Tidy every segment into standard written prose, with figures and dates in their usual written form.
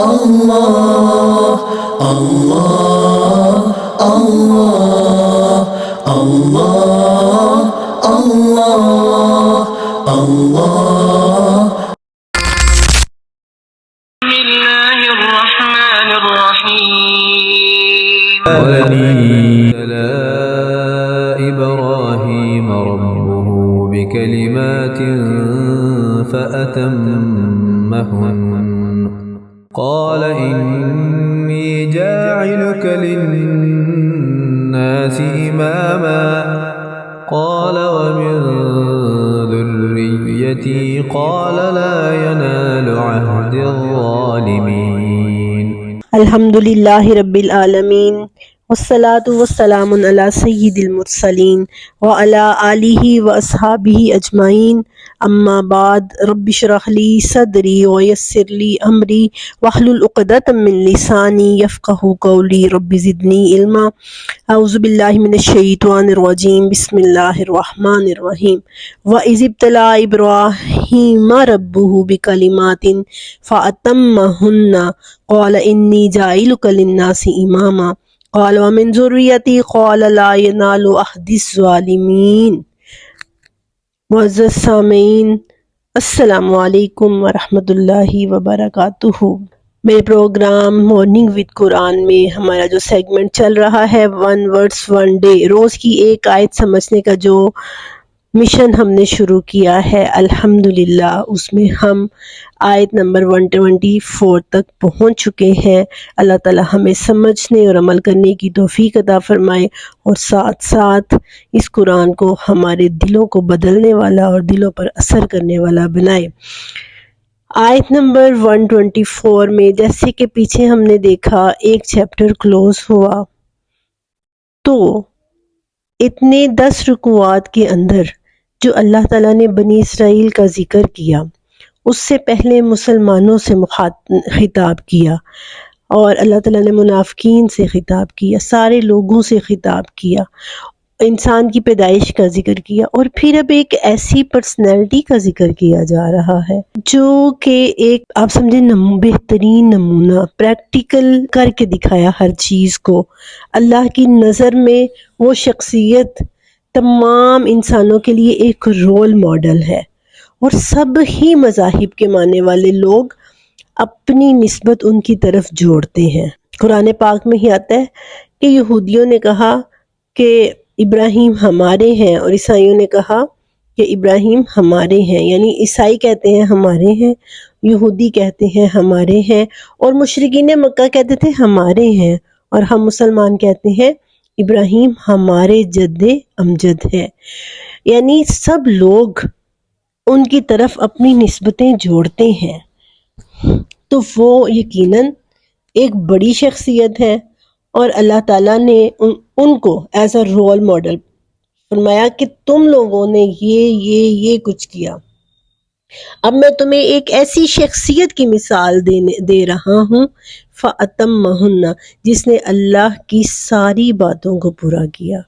اللہ اللہ اللہ اللہ اللہ اللہ بسم الله الرحمن الرحيم وَابْتَلَى إِبْرَاهِيمَ رَبُّهُ بِكَلِمَاتٍ فَأَتَمَّهُنَّ قَالَ إِنِّي جَاعِلُكَ لِلنَّاسِ إِمَامًا قَالَ وَمِنْ ذُرِّيَّتِي قَالَ لَا يَنَالُ عَهْدِ الظَّالِمِينَ الحمدللہ رب العالمین والصلاة والسلام علی سید المرسلین وعلی آلہ واصحابہ اجمعین اما بعد رب اشرح لی صدری ویسر لی امری واحلل عقدۃ من لسانی یفقہوا قولی رب زدنی علما اعوذ باللہ من الشیطان الرجیم بسم اللہ الرحمن الرحیم وَإِذِ ابْتَلَىٰ إِبْرَاهِيمَ رَبُّهُ بِكَلِمَاتٍ فَأَتَمَّهُنَّ قَالَ إِنِّي جَاعِلُكَ لِلنَّاسِ إِمَامًا قَالَ وَمِنْ ذُرِّيَّتِي قَالَ لَا يَنَالُ عَهْدِ الظَّالِمِينَ۔ معزز سامعین، السلام علیکم ورحمۃ اللہ وبرکاتہ۔ میرے پروگرام مارننگ وتھ قرآن میں ہمارا جو سیگمنٹ چل رہا ہے 1 ورڈز 1 ڈے، روز کی ایک آیت سمجھنے کا جو مشن ہم نے شروع کیا ہے، الحمدللہ اس میں ہم آیت نمبر 124 تک پہنچ چکے ہیں۔ اللہ تعالی ہمیں سمجھنے اور عمل کرنے کی توفیق عطا فرمائے اور ساتھ ساتھ اس قرآن کو ہمارے دلوں کو بدلنے والا اور دلوں پر اثر کرنے والا بنائے۔ آیت نمبر 124 میں جیسے کہ پیچھے ہم نے دیکھا ایک چیپٹر کلوز ہوا، تو اتنے 10 رکوعات کے اندر جو اللہ تعالیٰ نے بنی اسرائیل کا ذکر کیا، اس سے پہلے مسلمانوں سے خطاب کیا، اور اللہ تعالیٰ نے منافقین سے خطاب کیا، سارے لوگوں سے خطاب کیا، انسان کی پیدائش کا ذکر کیا، اور پھر اب ایک ایسی پرسنالٹی کا ذکر کیا جا رہا ہے جو کہ ایک آپ سمجھیں بہترین نمونہ، پریکٹیکل کر کے دکھایا ہر چیز کو۔ اللہ کی نظر میں وہ شخصیت تمام انسانوں کے لیے ایک رول ماڈل ہے، اور سب ہی مذاہب کے ماننے والے لوگ اپنی نسبت ان کی طرف جوڑتے ہیں۔ قرآن پاک میں ہی آتا ہے کہ یہودیوں نے کہا کہ ابراہیم ہمارے ہیں، اور عیسائیوں نے کہا کہ ابراہیم ہمارے ہیں، یعنی عیسائی کہتے ہیں ہمارے ہیں، یہودی کہتے ہیں ہمارے ہیں، اور مشرکین مکہ کہتے تھے ہمارے ہیں، اور ہم مسلمان کہتے ہیں ابراہیم ہمارے جد امجد ہے۔ یعنی سب لوگ ان کی طرف اپنی نسبتیں جوڑتے ہیں، تو وہ یقیناً ایک بڑی شخصیت ہے، اور اللہ تعالیٰ نے ان کو ایز اے رول ماڈل فرمایا کہ تم لوگوں نے یہ کچھ کیا۔ اب میں تمہیں ایک ایسی شخصیت کی مثال دے رہا ہوں، فَأَتَمَّهُنَّ، جس نے اللہ کی ساری باتوں کو پورا کیا،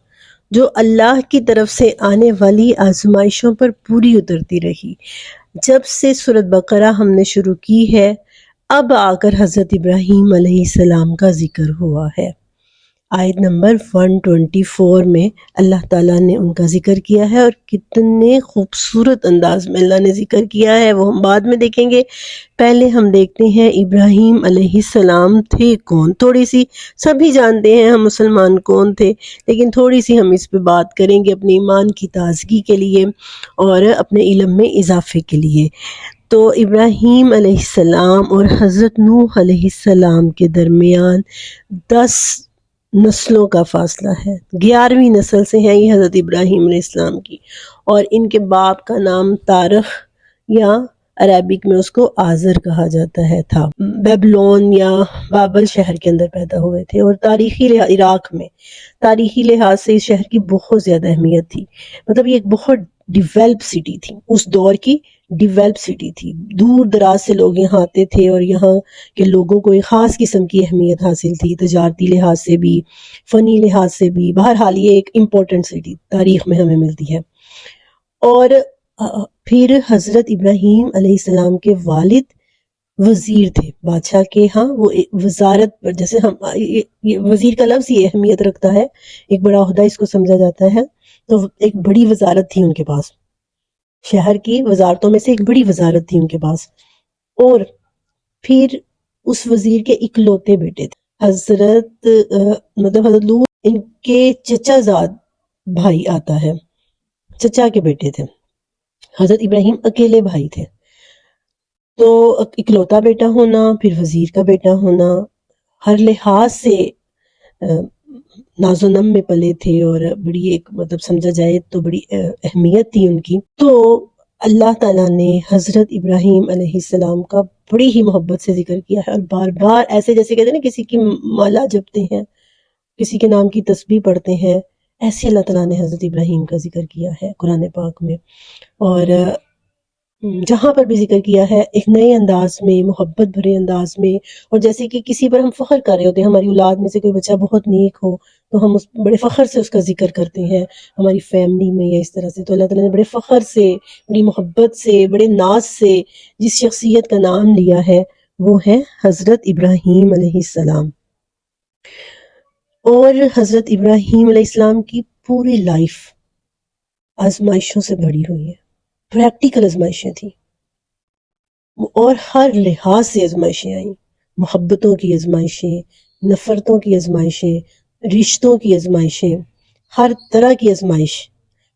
جو اللہ کی طرف سے آنے والی آزمائشوں پر پوری اترتی رہی۔ جب سے سورۃ بقرہ ہم نے شروع کی ہے، اب آ کر حضرت ابراہیم علیہ السلام کا ذکر ہوا ہے۔ آیت نمبر 124 میں اللہ تعالیٰ نے ان کا ذکر کیا ہے، اور کتنے خوبصورت انداز میں اللہ نے ذکر کیا ہے وہ ہم بعد میں دیکھیں گے۔ پہلے ہم دیکھتے ہیں ابراہیم علیہ السلام تھے کون۔ تھوڑی سی سبھی جانتے ہیں ہم مسلمان کون تھے، لیکن تھوڑی سی ہم اس پہ بات کریں گے اپنے ایمان کی تازگی کے لیے اور اپنے علم میں اضافے کے لیے۔ تو ابراہیم علیہ السلام اور حضرت نوح علیہ السلام کے درمیان 10 نسلوں کا فاصلہ ہے۔ 11ویں نسل سے ہیں یہ حضرت ابراہیم علیہ السلام کی، اور ان کے باپ کا نام تارخ یا عربک میں اس کو آزر کہا جاتا ہے تھا۔ بیبلون یا بابل شہر کے اندر پیدا ہوئے تھے، اور عراق میں تاریخی لحاظ سے اس شہر کی بہت زیادہ اہمیت تھی۔ مطلب یہ ایک بہت ڈیولپ سٹی تھی، اس دور کی ڈیولپ سٹی تھی، دور دراز سے لوگ یہاں آتے تھے، اور یہاں کے لوگوں کو ایک خاص قسم کی اہمیت حاصل تھی، تجارتی لحاظ سے بھی، فنی لحاظ سے بھی۔ بہرحال یہ ایک امپورٹنٹ سٹی تاریخ میں ہمیں ملتی ہے۔ اور پھر حضرت ابراہیم علیہ السلام کے والد وزیر تھے بادشاہ کے ہاں، وہ ایک وزارت پر، جیسے ہم یہ وزیر کا لفظ یہ اہمیت رکھتا ہے، ایک بڑا عہدہ اس کو سمجھا جاتا ہے، تو ایک بڑی وزارت تھی ان کے پاس، شہر کی وزارتوں میں سے ایک بڑی وزارت تھی ان کے پاس، اور پھر اس وزیر کے اکلوتے بیٹے تھے حضرت حضرت لوط، ان کے چچا زاد بھائی آتا ہے، چچا کے بیٹے تھے، حضرت ابراہیم اکیلے بھائی تھے، تو اکلوتا بیٹا ہونا، پھر وزیر کا بیٹا ہونا، ہر لحاظ سے ناز و نم میں پلے تھے، اور بڑی ایک سمجھا جائے تو بڑی اہمیت تھی ان کی۔ تو اللہ تعالیٰ نے حضرت ابراہیم علیہ السلام کا بڑی ہی محبت سے ذکر کیا ہے، اور بار بار ایسے جیسے کہتے ہیں نا کسی کی مالا جپتے ہیں، کسی کے نام کی تسبیح پڑھتے ہیں، ایسے اللہ تعالیٰ نے حضرت ابراہیم کا ذکر کیا ہے قرآن پاک میں، اور جہاں پر بھی ذکر کیا ہے ایک نئے انداز میں، محبت بھرے انداز میں، اور جیسے کہ کسی پر ہم فخر کر رہے ہوتے ہیں، ہماری اولاد میں سے کوئی بچہ بہت نیک ہو تو ہم بڑے فخر سے اس کا ذکر کرتے ہیں ہماری فیملی میں یا اس طرح سے، تو اللہ تعالیٰ نے بڑے فخر سے، بڑی محبت سے، بڑے ناز سے جس شخصیت کا نام لیا ہے وہ ہے حضرت ابراہیم علیہ السلام۔ اور حضرت ابراہیم علیہ السلام کی پوری لائف آزمائشوں سے بھری ہوئی ہے، پریکٹیکل آزمائشیں تھیں، اور ہر لحاظ سے آزمائشیں آئیں، محبتوں کی آزمائشیں، نفرتوں کی آزمائشیں، رشتوں کی آزمائشیں، ہر طرح کی آزمائش،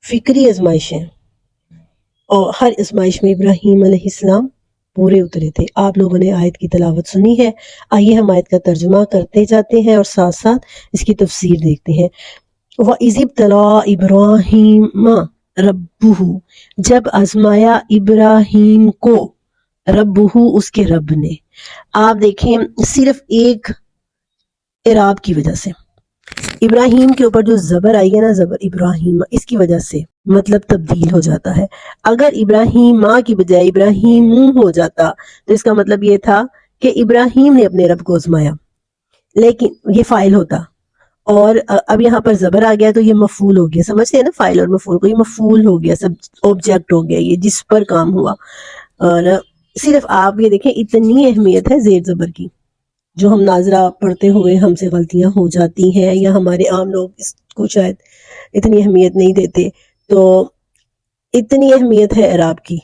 فکری آزمائشیں، اور ہر آزمائش میں ابراہیم علیہ السلام پورے اترے تھے۔ آپ لوگوں نے آیت کی تلاوت سنی ہے، آئیے ہم آیت کا ترجمہ کرتے جاتے ہیں اور ساتھ ساتھ اس کی تفسیر دیکھتے ہیں۔ وَإِذِ ابْتَلَىٰ إِبْرَاهِيمَ رَبُّهُ، جب آزمایا ابراہیم کو ربہ، اس کے رب نے۔ آپ دیکھیں صرف ایک اعراب کی وجہ سے ابراہیم کے اوپر جو زبر آئی ہے نا، زبر ابراہیم، اس کی وجہ سے مطلب تبدیل ہو جاتا ہے۔ اگر ابراہیم ماں کی بجائے ابراہیم ہو جاتا تو اس کا مطلب یہ تھا کہ ابراہیم نے اپنے رب کو آزمایا، لیکن یہ فاعل ہوتا، اور اب یہاں پر زبر آ گیا تو یہ مفعول ہو گیا، سمجھتے ہیں نا فاعل اور مفعول کو، یہ مفعول ہو گیا، سب آبجیکٹ ہو گیا، یہ جس پر کام ہوا۔ اور صرف آپ یہ دیکھیں اتنی اہمیت ہے زیر زبر کی، جو ہم ناظرہ پڑھتے ہوئے ہم سے غلطیاں ہو جاتی ہیں، یا ہمارے عام لوگ اس کو شاید اتنی اہمیت نہیں دیتے، تو اتنی اہمیت ہے اعراب کی۔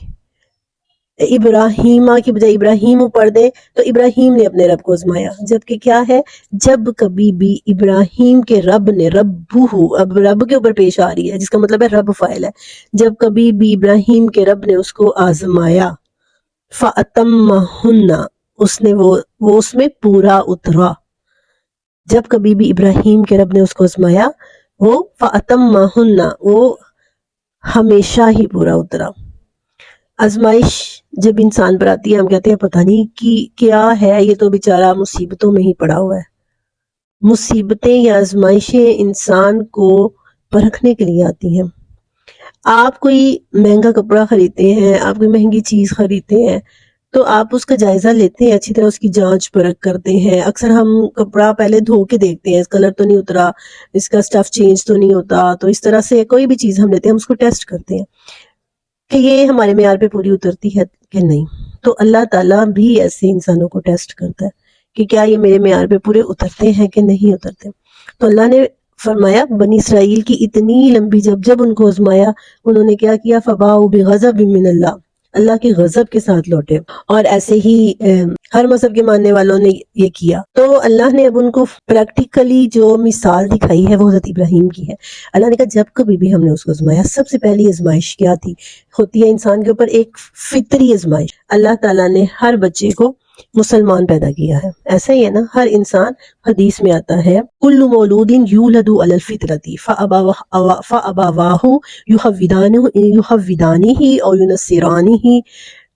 ابراہیمہ کی بجائے ابراہیم پڑھ دیں تو ابراہیم نے اپنے رب کو آزمایا، جبکہ کیا ہے، جب کبھی بھی ابراہیم کے رب نے، ربہ، اب رب کے اوپر پیش آ رہی ہے جس کا مطلب ہے رب فاعل ہے، جب کبھی بھی ابراہیم کے رب نے اس کو آزمایا، فَأَتَمَّهُنَّ، اس نے وہ اس میں پورا اترا، جب کبھی بھی ابراہیم کے رب نے اس کو آزمایا وہ فَأَتَمَّهُنَّ، وہ ہمیشہ ہی پورا اترا۔ آزمائش جب انسان پر آتی ہے ہم کہتے ہیں پتہ نہیں کہ کیا ہے، یہ تو بیچارہ مصیبتوں میں ہی پڑا ہوا ہے۔ مصیبتیں یا آزمائشیں انسان کو پرکھنے کے لیے آتی ہیں۔ آپ کوئی مہنگا کپڑا خریدتے ہیں، آپ کوئی مہنگی چیز خریدتے ہیں تو آپ اس کا جائزہ لیتے ہیں، اچھی طرح اس کی جانچ پرکھ کرتے ہیں۔ اکثر ہم کپڑا پہلے دھو کے دیکھتے ہیں، اس کلر تو نہیں اترا، اس کا سٹف چینج تو نہیں ہوتا، تو اس طرح سے کوئی بھی چیز ہم لیتے ہیں ہم اس کو ٹیسٹ کرتے ہیں کہ یہ ہمارے معیار پہ پوری اترتی ہے کہ نہیں۔ تو اللہ تعالیٰ بھی ایسے انسانوں کو ٹیسٹ کرتا ہے کہ کیا یہ میرے معیار پہ پورے اترتے ہیں کہ نہیں اترتے۔ تو اللہ نے فرمایا بنی اسرائیل کی اتنی لمبی جب ان کو آزمایا، انہوں نے کیا کیا، فَبَاءُوا بِغَضَبٍ مِّنَ اللَّهِ، اللہ کے غضب کے ساتھ لوٹے، اور ایسے ہی ہر مذہب کے ماننے والوں نے یہ کیا۔ تو اللہ نے اب ان کو پریکٹیکلی جو مثال دکھائی ہے وہ حضرت ابراہیم کی ہے۔ اللہ نے کہا جب کبھی بھی ہم نے اس کو آزمایا، سب سے پہلی آزمائش کیا تھی، ہوتی ہے انسان کے اوپر ایک فطری آزمائش۔ اللہ تعالیٰ نے ہر بچے کو مسلمان پیدا کیا ہے، ایسا ہی ہے نا، ہر انسان، حدیث میں آتا ہے کل مولود یولد علی الفطرۃ فابواہ یحودانہ او ینصرانہ،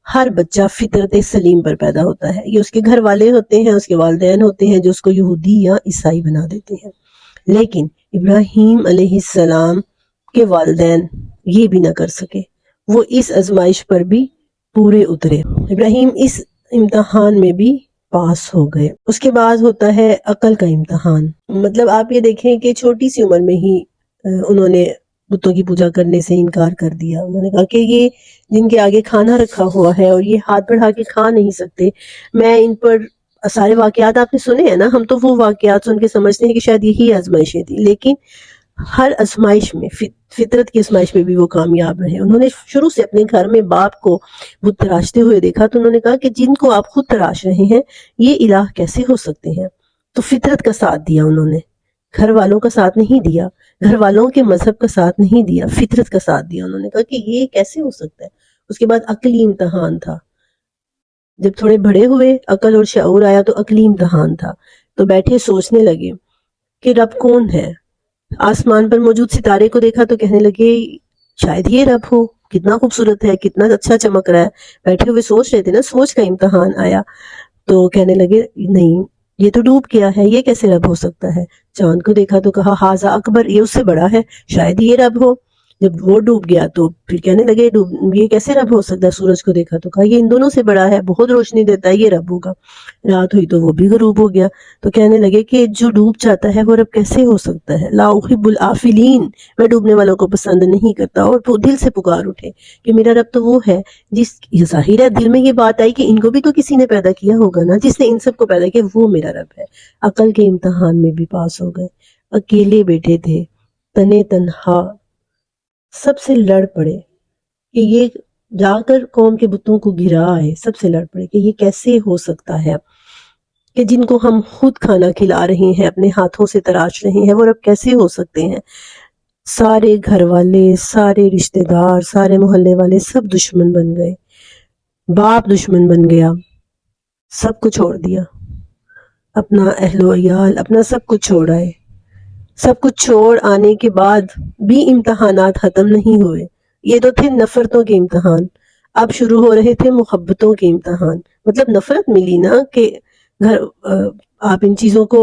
ہر بچہ فطرت سلیم پر پیدا ہوتا ہے، یہ اس کے گھر والے ہوتے ہیں، اس کے والدین ہوتے ہیں جو اس کو یہودی یا عیسائی بنا دیتے ہیں۔ لیکن ابراہیم علیہ السلام کے والدین یہ بھی نہ کر سکے، وہ اس آزمائش پر بھی پورے اترے، ابراہیم اس امتحان میں بھی پاس ہو گئے۔ اس کے بعد ہوتا ہے عقل کا امتحان، مطلب آپ یہ دیکھیں کہ چھوٹی سی عمر میں ہی انہوں نے بتوں کی پوجا کرنے سے انکار کر دیا. انہوں نے کہا کہ یہ جن کے آگے کھانا رکھا ہوا ہے اور یہ ہاتھ بڑھا کے کھا نہیں سکتے، میں ان پر سارے واقعات آپ نے سنے ہیں نا، ہم تو وہ واقعات سن کے سمجھتے ہیں کہ شاید یہی آزمائشیں تھیں، لیکن ہر آزمائش میں فطرت کی آزمائش میں بھی وہ کامیاب رہے. انہوں نے شروع سے اپنے گھر میں باپ کو بت تراشتے ہوئے دیکھا تو انہوں نے کہا کہ جن کو آپ خود تراش رہے ہیں یہ الہ کیسے ہو سکتے ہیں. تو فطرت کا ساتھ دیا انہوں نے، گھر والوں کا ساتھ نہیں دیا، گھر والوں کے مذہب کا ساتھ نہیں دیا، فطرت کا ساتھ دیا. انہوں نے کہا کہ یہ کیسے ہو سکتا ہے. اس کے بعد عقلی امتحان تھا. جب تھوڑے بڑے ہوئے، عقل اور شعور آیا تو عقلی امتحان تھا. تو بیٹھے سوچنے لگے کہ رب کون ہے. آسمان پر موجود ستارے کو دیکھا تو کہنے لگے شاید یہ رب ہو، کتنا خوبصورت ہے، کتنا اچھا چمک رہا ہے. بیٹھے ہوئے سوچ رہے تھے نا، سوچ کا امتحان آیا تو کہنے لگے نہیں یہ تو ڈوب گیا ہے، یہ کیسے رب ہو سکتا ہے. چاند کو دیکھا تو کہا ہاذا اکبر، یہ اس سے بڑا ہے، شاید یہ رب ہو. جب وہ ڈوب گیا تو پھر کہنے لگے یہ کیسے رب ہو سکتا ہے. سورج کو دیکھا تو کہا یہ ان دونوں سے بڑا ہے، بہت روشنی دیتا ہے، یہ رب ہوگا. رات ہوئی تو وہ بھی غروب ہو گیا تو کہنے لگے کہ جو ڈوب جاتا ہے وہ رب کیسے ہو سکتا ہے. لا احب العافلین، میں ڈوبنے والوں کو پسند نہیں کرتا. اور وہ دل سے پکار اٹھے کہ میرا رب تو وہ ہے جس، یہ ظاہر ہے دل میں یہ بات آئی کہ ان کو بھی تو کسی نے پیدا کیا ہوگا نا، جس نے ان سب کو پیدا کیا وہ میرا رب ہے. عقل کے امتحان میں بھی پاس ہو گئے. اکیلے بیٹھے تھے، تنے تنہا، سب سے لڑ پڑے کہ یہ جا کر قوم کے بتوں کو گرا آئے. سب سے لڑ پڑے کہ یہ کیسے ہو سکتا ہے کہ جن کو ہم خود کھانا کھلا رہے ہیں، اپنے ہاتھوں سے تراش رہے ہیں، وہ رب کیسے ہو سکتے ہیں. سارے گھر والے، سارے رشتہ دار، سارے محلے والے سب دشمن بن گئے. باپ دشمن بن گیا، سب کو چھوڑ دیا، اپنا اہل و عیال، اپنا سب کچھ چھوڑ آئے. سب کچھ چھوڑ آنے کے بعد بھی امتحانات ختم نہیں ہوئے. یہ تو تھے نفرتوں کے امتحان، اب شروع ہو رہے تھے محبتوں کے امتحان. مطلب نفرت ملی نا کہ گھر آپ ان چیزوں کو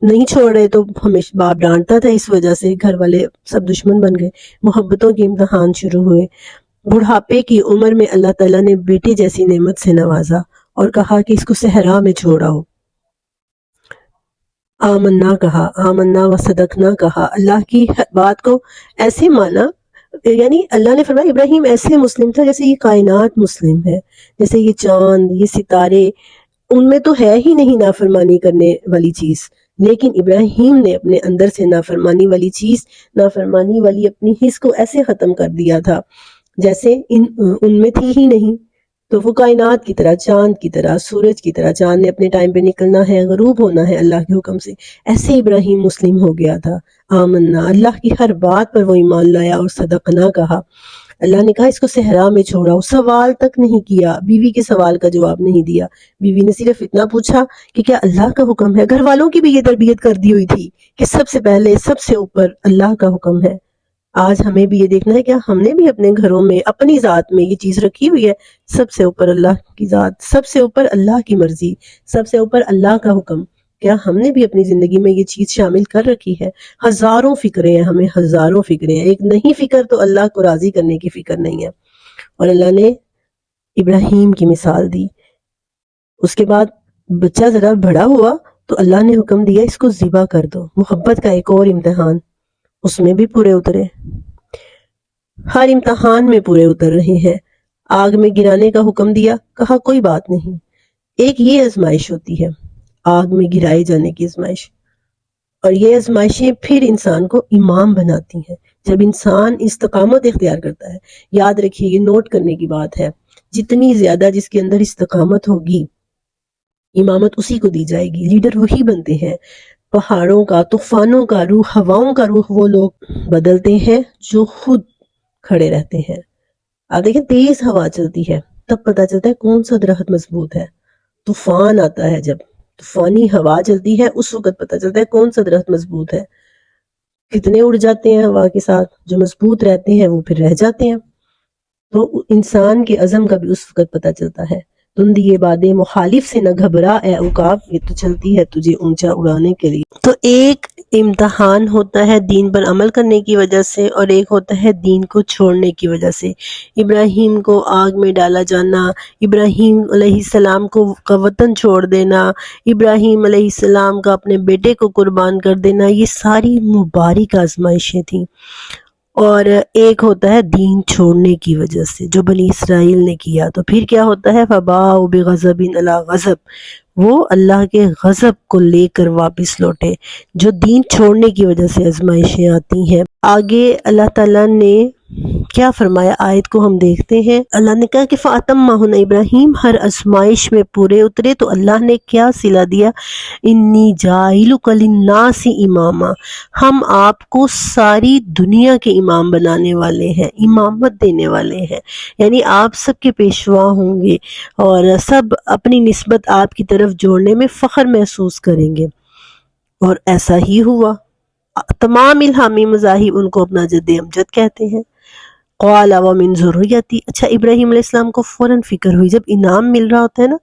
نہیں چھوڑ رہے تو ہمیشہ باپ ڈانٹتا تھا، اس وجہ سے گھر والے سب دشمن بن گئے. محبتوں کے امتحان شروع ہوئے. بڑھاپے کی عمر میں اللہ تعالیٰ نے بیٹے جیسی نعمت سے نوازا اور کہا کہ اس کو صحرا میں چھوڑاؤ. آمنا کہا، آمنا و صدقنا کہا، اللہ کی بات کو ایسے مانا. یعنی اللہ نے فرمایا ابراہیم ایسے مسلم تھا جیسے یہ کائنات مسلم ہے، جیسے یہ چاند، یہ ستارے، ان میں تو ہے ہی نہیں نافرمانی کرنے والی چیز، لیکن ابراہیم نے اپنے اندر سے نافرمانی والی چیز، نافرمانی والی اپنی حس کو ایسے ختم کر دیا تھا جیسے ان میں تھی ہی نہیں. تو وہ کائنات کی طرح، چاند کی طرح، سورج کی طرح، چاند نے اپنے ٹائم پہ نکلنا ہے، غروب ہونا ہے اللہ کے حکم سے، ایسے ابراہیم مسلم ہو گیا تھا. آمنا، اللہ کی ہر بات پر وہ ایمان لایا. اور صدقنا کہا، اللہ نے کہا اس کو صحرا میں چھوڑاؤ. سوال تک نہیں کیا، بیوی کے سوال کا جواب نہیں دیا. بیوی نے صرف اتنا پوچھا کہ کیا اللہ کا حکم ہے. گھر والوں کی بھی یہ تربیت کر دی ہوئی تھی کہ سب سے پہلے، سب سے اوپر اللہ کا حکم ہے. آج ہمیں بھی یہ دیکھنا ہے کہ ہم نے بھی اپنے گھروں میں، اپنی ذات میں یہ چیز رکھی ہوئی ہے، سب سے اوپر اللہ کی ذات، سب سے اوپر اللہ کی مرضی، سب سے اوپر اللہ کا حکم. کیا ہم نے بھی اپنی زندگی میں یہ چیز شامل کر رکھی ہے؟ ہزاروں فکریں ہیں ہمیں، ہزاروں فکریں ہیں. ایک نہیں فکر تو اللہ کو راضی کرنے کی فکر نہیں ہے. اور اللہ نے ابراہیم کی مثال دی. اس کے بعد بچہ ذرا بڑا ہوا تو اللہ نے حکم دیا اس کو ذبح کر دو. محبت کا ایک اور امتحان، اس میں بھی پورے اترے. ہر امتحان میں پورے اتر رہے ہیں. آگ میں گرانے کا حکم دیا، کہا کوئی بات نہیں. ایک یہ آزمائش ہوتی ہے، آگ میں گرائے جانے کی آزمائش، اور یہ آزمائشیں پھر انسان کو امام بناتی ہیں. جب انسان استقامت اختیار کرتا ہے، یاد رکھیے یہ نوٹ کرنے کی بات ہے، جتنی زیادہ جس کے اندر استقامت ہوگی، امامت اسی کو دی جائے گی. لیڈر وہی بنتے ہیں. پہاڑوں کا، طوفانوں کا روح، ہواؤں کا روح وہ لوگ بدلتے ہیں جو خود کھڑے رہتے ہیں. آپ دیکھیں تیز ہوا چلتی ہے تب پتہ چلتا ہے کون سا درخت مضبوط ہے. طوفان آتا ہے، جب طوفانی ہوا چلتی ہے اس وقت پتہ چلتا ہے کون سا درخت مضبوط ہے. کتنے اڑ جاتے ہیں ہوا کے ساتھ، جو مضبوط رہتے ہیں وہ پھر رہ جاتے ہیں. تو انسان کے عزم کا بھی اس وقت پتہ چلتا ہے. تم دیے بادیں مخالف سے نہ گھبرا اے عقاب، یہ تو چلتی ہے تجھے اونچا اڑانے کے لیے. تو ایک امتحان ہوتا ہے دین پر عمل کرنے کی وجہ سے، اور ایک ہوتا ہے دین کو چھوڑنے کی وجہ سے. ابراہیم کو آگ میں ڈالا جانا، ابراہیم علیہ السلام کا وطن چھوڑ دینا، ابراہیم علیہ السلام کا اپنے بیٹے کو قربان کر دینا، یہ ساری مبارک آزمائشیں تھیں. اور ایک ہوتا ہے دین چھوڑنے کی وجہ سے جو بنی اسرائیل نے کیا، تو پھر کیا ہوتا ہے فَبَاءُوا بِغَضَبٍ عَلَىٰ غَضَب، وہ اللہ کے غضب کو لے کر واپس لوٹے، جو دین چھوڑنے کی وجہ سے آزمائشیں آتی ہیں۔ آگے اللہ تعالیٰ نے کیا فرمایا آیت کو ہم دیکھتے ہیں۔ اللہ نے کہا کہ فَأَتَمَّهُنَّ ابراہیم ہر آزمائش میں پورے اترے تو اللہ نے کیا صلہ دیا، انی جاعلک للناس اماما، ہم آپ کو ساری دنیا کے امام بنانے والے ہیں، امامت دینے والے ہیں، یعنی آپ سب کے پیشوا ہوں گے اور سب اپنی نسبت آپ کی طرف جوڑنے میں فخر محسوس کریں گے، اور ایسا ہی ہوا۔ تمام الہامی مذاہب ان کو اپنا جد امجد کہتے ہیں۔ قال ومن ذریتی، اچھا ابراہیم علیہ السلام کو فوراً فکر ہوئی، جب انعام مل رہا ہوتا ہے نا،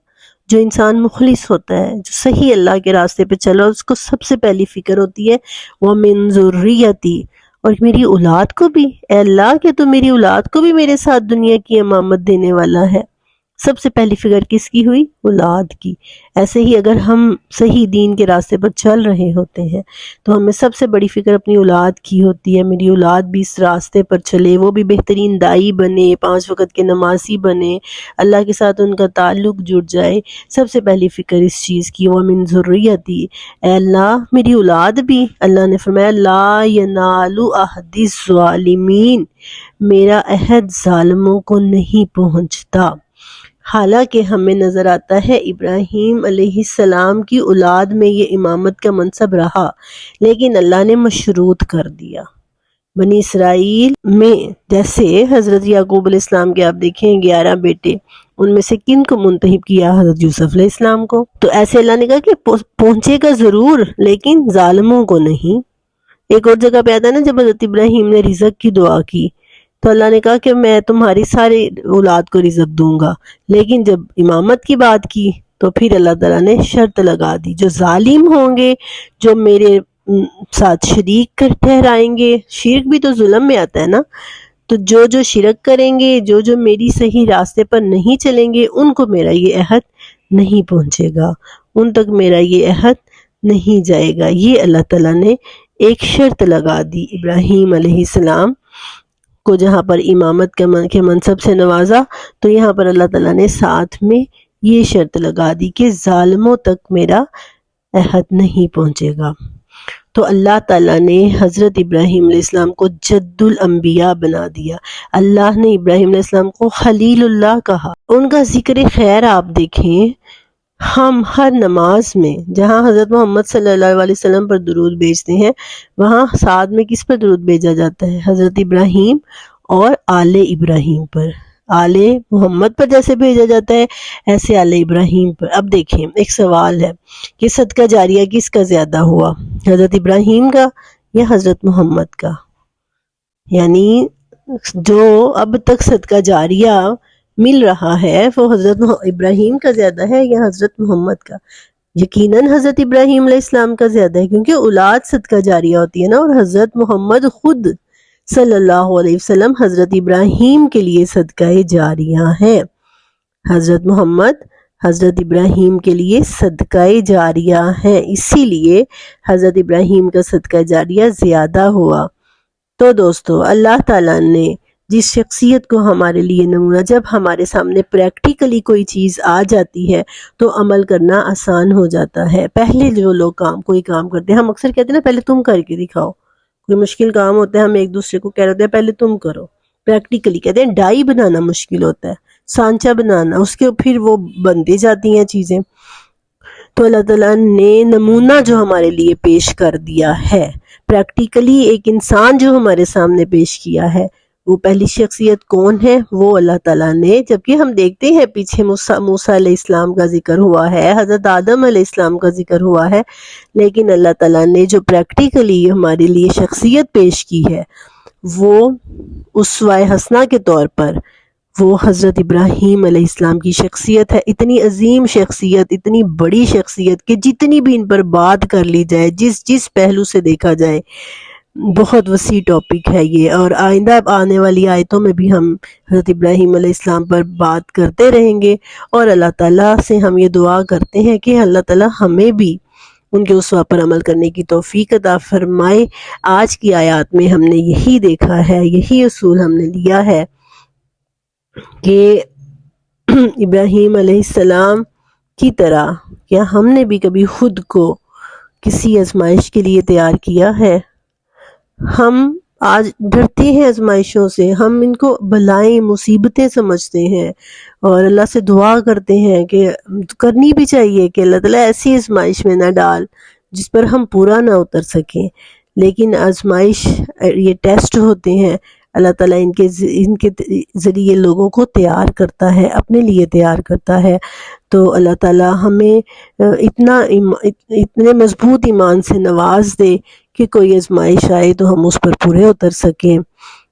جو انسان مخلص ہوتا ہے، جو صحیح اللہ کے راستے پہ چل رہا ہے، اس کو سب سے پہلی فکر ہوتی ہے ومن ذریتی، اور میری اولاد کو بھی، اے اللہ کہ تو میری اولاد کو بھی میرے ساتھ دنیا کی امامت دینے والا ہے۔ سب سے پہلی فکر کس کی ہوئی؟ اولاد کی۔ ایسے ہی اگر ہم صحیح دین کے راستے پر چل رہے ہوتے ہیں تو ہمیں سب سے بڑی فکر اپنی اولاد کی ہوتی ہے، میری اولاد بھی اس راستے پر چلے، وہ بھی بہترین دائی بنے، 5 وقت کے نمازی بنے، اللہ کے ساتھ ان کا تعلق جڑ جائے۔ سب سے پہلی فکر اس چیز کی، وَمِن ذُرِّيَّتِي، اے اللہ میری اولاد بھی۔ اللہ نے فرمایا لا ینال عہد الظالمین، میرا عہد ظالموں کو نہیں پہنچتا۔ حالانکہ ہمیں نظر آتا ہے ابراہیم علیہ السلام کی اولاد میں یہ امامت کا منصب رہا، لیکن اللہ نے مشروط کر دیا۔ بنی اسرائیل میں جیسے حضرت یعقوب علیہ السلام کے آپ دیکھیں 11 بیٹے، ان میں سے کن کو منتخب کیا؟ حضرت یوسف علیہ السلام کو۔ تو ایسے اللہ نے کہا کہ پہنچے گا ضرور لیکن ظالموں کو نہیں۔ ایک اور جگہ پہ آتا ہے نا، جب حضرت ابراہیم نے رزق کی دعا کی تو اللہ نے کہا کہ میں تمہاری ساری اولاد کو رزق دوں گا، لیکن جب امامت کی بات کی تو پھر اللہ تعالیٰ نے شرط لگا دی، جو ظالم ہوں گے، جو میرے ساتھ شریک کر ٹھہرائیں گے، شرک بھی تو ظلم میں آتا ہے نا، تو جو شرک کریں گے، جو میری صحیح راستے پر نہیں چلیں گے، ان کو میرا یہ عہد نہیں پہنچے گا، ان تک میرا یہ عہد نہیں جائے گا۔ یہ اللہ تعالیٰ نے ایک شرط لگا دی ابراہیم علیہ السلام کو، جہاں پر امامت کے منصب سے نوازا، تو یہاں پر اللہ تعالیٰ نے ساتھ میں یہ شرط لگا دی کہ ظالموں تک میرا عہد نہیں پہنچے گا۔ تو اللہ تعالیٰ نے حضرت ابراہیم علیہ السلام کو جد الانبیاء بنا دیا۔ اللہ نے ابراہیم علیہ السلام کو خلیل اللہ کہا۔ ان کا ذکر خیر آپ دیکھیں، ہم ہر نماز میں جہاں حضرت محمد صلی اللہ علیہ وسلم پر درود بھیجتے ہیں، وہاں ساتھ میں کس پر درود بھیجا جاتا ہے؟ حضرت ابراہیم اور آل ابراہیم پر۔ آل محمد پر جیسے بھیجا جاتا ہے ایسے آل ابراہیم پر۔ اب دیکھیں ایک سوال ہے کہ صدقہ جاریہ کس کا زیادہ ہوا، حضرت ابراہیم کا یا حضرت محمد کا؟ یعنی جو اب تک صدقہ جاریہ مل رہا ہے وہ حضرت ابراہیم کا زیادہ ہے یا حضرت محمد کا؟ یقیناً حضرت ابراہیم علیہ السلام کا زیادہ ہے، کیونکہ اولاد صدقہ جاریہ ہوتی ہے نا، اور حضرت محمد خود صلی اللہ علیہ وسلم حضرت ابراہیم کے لیے صدقہ جاریہ ہے۔ حضرت محمد حضرت ابراہیم کے لیے صدقہ جاریہ ہے، اسی لیے حضرت ابراہیم کا صدقہ جاریہ زیادہ ہوا۔ تو دوستو، اللہ تعالیٰ نے جس شخصیت کو ہمارے لیے نمونہ، جب ہمارے سامنے پریکٹیکلی کوئی چیز آ جاتی ہے تو عمل کرنا آسان ہو جاتا ہے۔ پہلے جو لوگ کوئی کام کرتے ہیں، ہم اکثر کہتے ہیں نا پہلے تم کر کے دکھاؤ، کوئی مشکل کام ہوتا ہے ہم ایک دوسرے کو کہہ رہے ہوتے ہیں پہلے تم کرو، پریکٹیکلی کہتے ہیں ڈائی بنانا مشکل ہوتا ہے، سانچہ بنانا، اس کے پھر وہ بنتی جاتی ہیں چیزیں۔ تو اللہ تعالیٰ نے نمونہ جو ہمارے لیے پیش کر دیا ہے، پریکٹیکلی ایک انسان جو ہمارے سامنے پیش کیا ہے، وہ پہلی شخصیت کون ہے؟ وہ اللہ تعالیٰ نے، جبکہ ہم دیکھتے ہیں پیچھے موسیٰ علیہ السلام کا ذکر ہوا ہے، حضرت آدم علیہ السلام کا ذکر ہوا ہے، لیکن اللہ تعالیٰ نے جو پریکٹیکلی ہمارے لیے شخصیت پیش کی ہے وہ اسوہ حسنہ کے طور پر وہ حضرت ابراہیم علیہ السلام کی شخصیت ہے۔ اتنی عظیم شخصیت، اتنی بڑی شخصیت کہ جتنی بھی ان پر بات کر لی جائے، جس پہلو سے دیکھا جائے، بہت وسیع ٹاپک ہے یہ، اور آئندہ آنے والی آیتوں میں بھی ہم حضرت ابراہیم علیہ السلام پر بات کرتے رہیں گے، اور اللہ تعالیٰ سے ہم یہ دعا کرتے ہیں کہ اللہ تعالیٰ ہمیں بھی ان کے اسوہ پر عمل کرنے کی توفیق عطا فرمائے۔ آج کی آیات میں ہم نے یہی دیکھا ہے، یہی اصول ہم نے لیا ہے کہ ابراہیم علیہ السلام کی طرح کیا ہم نے بھی کبھی خود کو کسی آزمائش کے لیے تیار کیا ہے؟ ہم آج ڈرتے ہیں آزمائشوں سے، ہم ان کو بلائیں مصیبتیں سمجھتے ہیں اور اللہ سے دعا کرتے ہیں کہ کرنی بھی چاہیے کہ اللہ تعالیٰ ایسی آزمائش میں نہ ڈال جس پر ہم پورا نہ اتر سکیں۔ لیکن آزمائش، یہ ٹیسٹ ہوتے ہیں، اللہ تعالیٰ ان کے ذریعے لوگوں کو تیار کرتا ہے، اپنے لیے تیار کرتا ہے۔ تو اللہ تعالیٰ ہمیں اتنے مضبوط ایمان سے نواز دے کہ کوئی آزمائش آئے تو ہم اس پر پورے اتر سکیں۔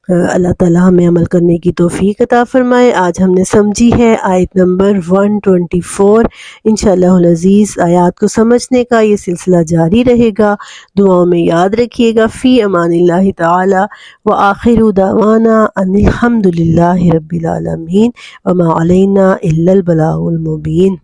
اللہ تعالیٰ ہمیں عمل کرنے کی توفیق عطا فرمائے۔ آج ہم نے سمجھی ہے آیت نمبر 124۔ انشاءاللہ العزیز آیات کو سمجھنے کا یہ سلسلہ جاری رہے گا۔ دعاؤں میں یاد رکھیے گا۔ فی امان اللہ تعالی وآخر دعوانا ان الحمد للہ رب العالمین وما علینا الا البلاغ المبین۔